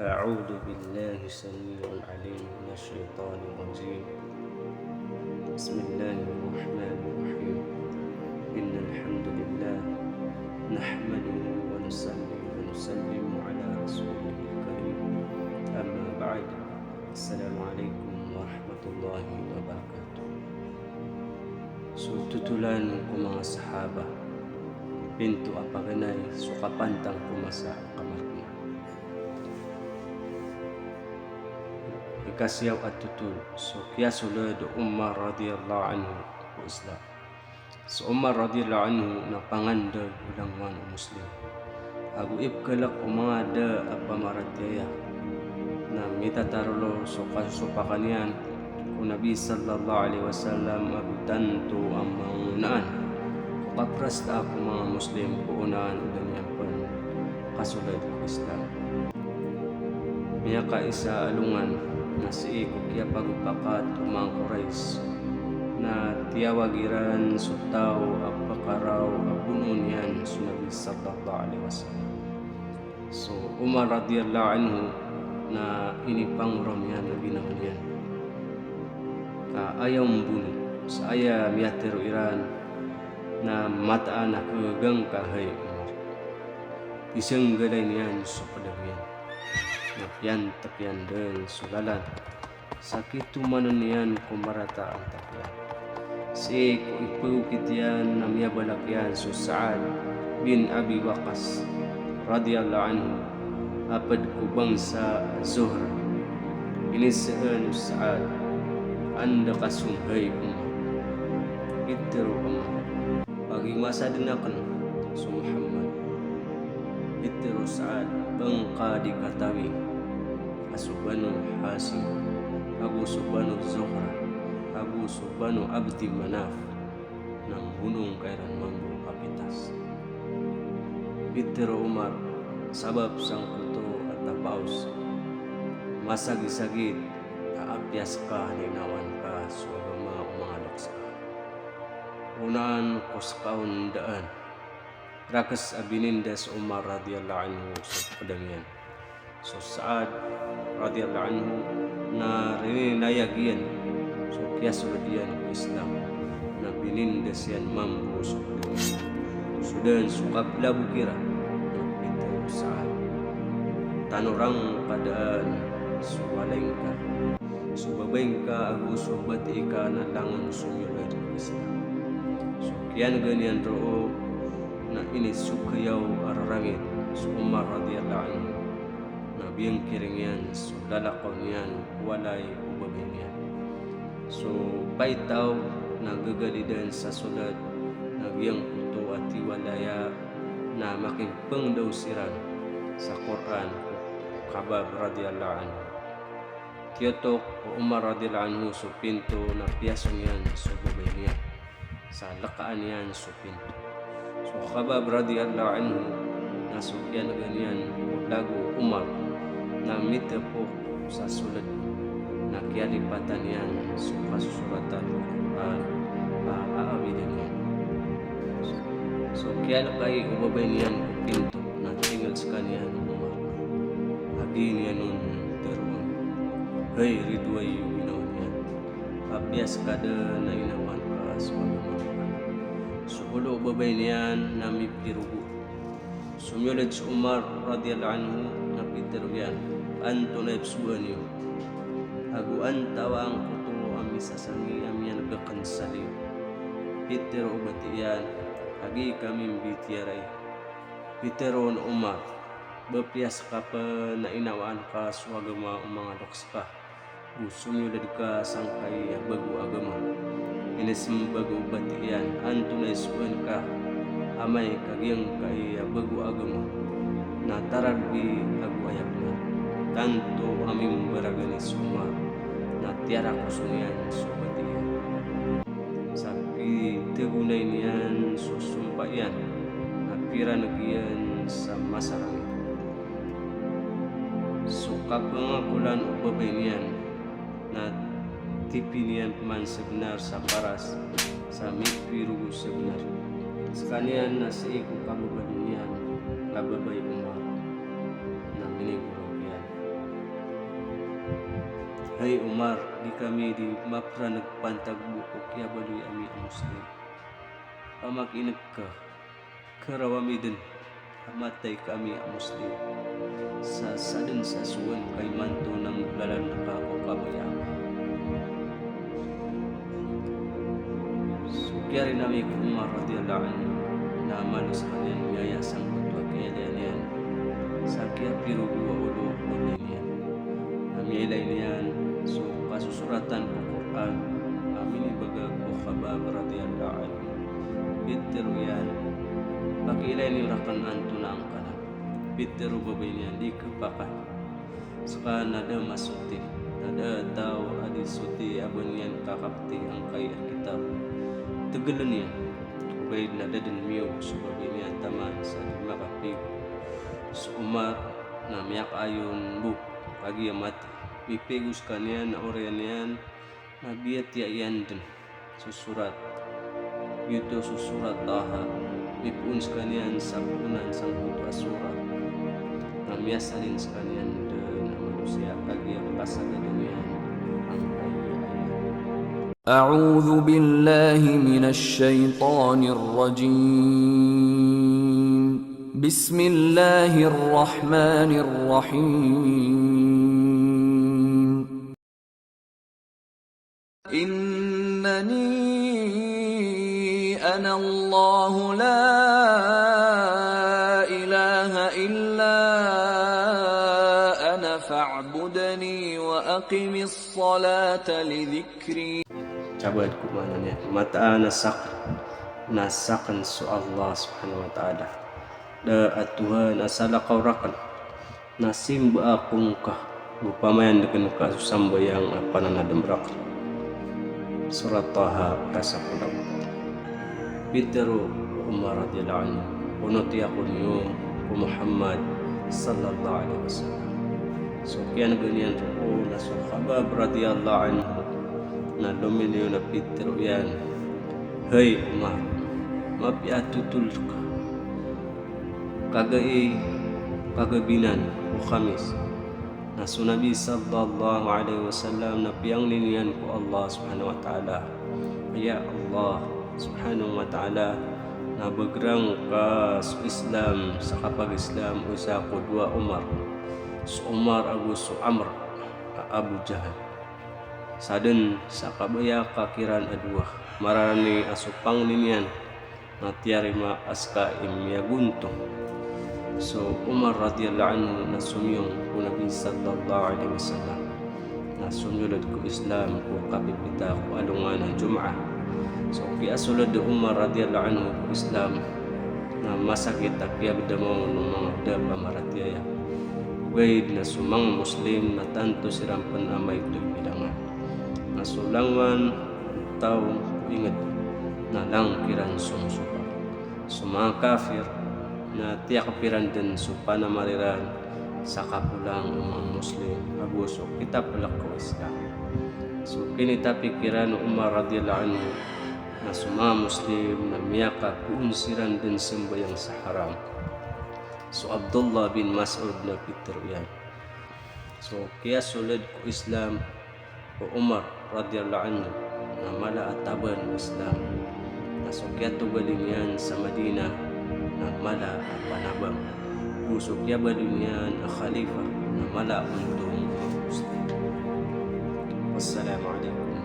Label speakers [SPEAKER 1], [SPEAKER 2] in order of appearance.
[SPEAKER 1] أعوذ بالله السميع العليم من الشيطان الرجيم. بسم الله الرحمن الرحيم. إن الحمد لله نحمده ونصلي ونسلم على رسوله الكريم. أما بعد، السلام عليكم ورحمة الله وبركاته. So tutulan ko mga sahaba, pinto apaganay sukapantang kumasa kamar ko. Ikasiyaw at tutul. So kaya sulod Umar radiyallahu anhu o Islam. So Umar radiyallahu anhu na pangandag ulang man o Muslim. Agu ipkalak o mga da apamarataya na mitatarlo so kasusupakan yan kung Nabi sallallahu alaihi wasallam agu tanto ang mangunaan. Kapras ta ako mga Muslim kuunaan ulang yan pan kasulad ko Islam. Miya ka isa alungan na si kukya pagupakat umang Quraysh na tiyawagiran sutaw apakaraw abunon yan sa Nabi sallallahu alaihi wasallam. So Umar radiyallahu anhu na inipangrom yan na ginawan yan ayaw mbuno sa aya miyatero iran na mataan na kagang kahay Umar isang galay niyan sa padagyan napyan tapyan din sulalan sakit tumanon niyan kumarata ang tapyan si ipagukit yan na miyabalak yan so Sa'ad bin Abi Waqqas radiyallahu anhu apad kubang sa Zuhr inisaan Sa'ad anda kasunghay Umar itero Umar pagi masa dinakan so Muhammad itero Sa'ad bangka dikatawi asubanu Hasim Abu Subanu Zuhra Abu Subanu Abdi Manaf ng gunung kairan mambu kapitas itero Umar sabab sang kuto at tapaus masagi-sagit kaapyas ka ninawan ka so mga loks ka unaan kuskaun daan rakas abinindas Umar radiyallahu anhu sa padamian so Sa'ad radiyallahu anhu na rinayagyan so kaya sulod yan ng Islam na binindas yan mampu sa padamian sudan sukap labukira ito Sa'ad tanurang padaan suwalain ka subabain ka agu subati ka na langon sumulad ng Islam so kaya ganyan roo na ini sukayaw araramid so Umar radiyallahu anhu na biyang kiring yan so lalakaw niyan walay ubabin yan so paitaw na gagalidan sa sulat na biyang puto at iwalaya na makimpang daw siran sa Quran Khabab radiyallahu anhu tiyotok o Umar radiyallahu anhu so pinto na piyasong yan so babay niya sa lakaan yan so pinto so Khabab radiyallahu anhu nasukyan na ganyan lago Umar na mitapo sa sulat na kiyalipatan yan so kasusuratan aawidin yan so kaya kay ubabay niyan pinto na tinggal sa kanya Umar agi niya nun teruan hey ridway ginawan yan abiyas kada na inawan ka sa mga so ulo babay niyan na mipirugo sumulad si Umar radiyallahu anhu na pitero yan anto na ipsuan niyo aguan tawang kuto ami sasangi ami yan nagkakansaliw pitero ubati yan agi kami mbitiyaray pitero na Umar bapiyas ka pa na inawaan ka swagama mga loks ka sumulad ka sangkay bago agama inism bago ubati yan anto na isuan ka amay kagyang kay bago agama na taragbi agu ayak na tanto aming baraganis Umar na tiara ko sunyan subati yan sabi tegunay niyan susumpa yan na pira nagyan sa masarang so kapangakulan o babay niyan na tipi niyan man sebenar sa paras sa mipirugo sebenar sekalian na sa ikong kababay niyan kababay Umar na minigurog yan Hai Umar, di kami di mapra nagpantag bukok ya baluy ami ang Muslim. Pamakinag ka, karawami din, amatay kami ang Muslim. Sa sadin sa suwan kay manto ng lalan na kako kabayang. Kaya rin namin kung Umar radiyallahu anhu na malos kanyan ngaya sang kutwa kaya yan. Sa kaya piro dua ulo ulo niyan. Namilay niyan, so kasusuratan ko Quran, amin ibagag ko Khabab radiyallahu anhu. Bitero yan, pag-ilay ni rakan anto na ang kanan. Bitero babay niyan, di kapakan. Saka nada masuti, nada tao adi suti abon niyan kakapti ang kaya kitab. Tegalan niyan, ubay nada din miyo, so babay niyan taman sa di makapig. So Umar na miyak ayon buk pagi mati pipegus kanian na orian yan na biat ya yan din susurat yuto susurat taha pipuns kanian sa punan sang putu asurat na miyasalin sa kanian na manusia pagi ang kasagadan yan ang
[SPEAKER 2] أعوذ بالله من الشيطان الرجيم بسم الله الرحمن الرحيم إنني أنا الله لا إله إلا أنا فاعبدني وأقم الصلاة لذكري.
[SPEAKER 1] Cabad ko mana niya mata nasakan su Allah subhanahu wa ta'ala da at Tuhan asala kaurakan nasimba akong ka upamayan dengan ka susambayang pananadamrak surat Taha kasapulang Bitero Umar radiyallahu anhu unoti ako niyo ku Muhammad sallallahu alaihi wasallam so kian ganyan ko na so Khabab radiyallahu anhu na dominio na Bitero yan hey Umar mapiatutul ka kagabinan o Khamis na sunabi sallallahu alaihi wasallam na piyang linian ko Allah subhanahu wa ta'ala ya Allah subhanahu wa ta'ala na bagrang ka sa Islam sa kapag Islam usa ko dua Umar su Umar agus su Amr Abu Jahal sadun sa kabaya kakiran adua marani asupang linian na tiarima aska imyaguntong so Umar radiyallahu anhu na sumyong ku Nabi sallallahu alaihi wasallam na sumyulod ko Islam ko kapipita ko alungan ng Jum'ah so kiasulod de Umar radiyallahu anhu ko Islam na masakit at kiyabdamo ng mga daba maratyaya gaid na sumang Muslim na tanto sirampan amay ito'y bilangan na sulangman tao ingat na lang kiran sumsupa sumang kafir na tiyak kapiran din so panamariran sa kapulang mga Muslim aguso kita palak ko Islam so kinita pikiran Umar radiyallahu anhu na suma Muslim na miyaka puunsiran din sembayang sa haram so Abdullah bin Mas'ud na Peter yan so kaya sulod ko Islam o Umar radiyallahu anhu na mala ataban ng Islam na so kaya tugaling yan sa Madina na mala at panabang pusok yabalin yan ang khalifa na mala untong Muslim. Wassalamu alaikum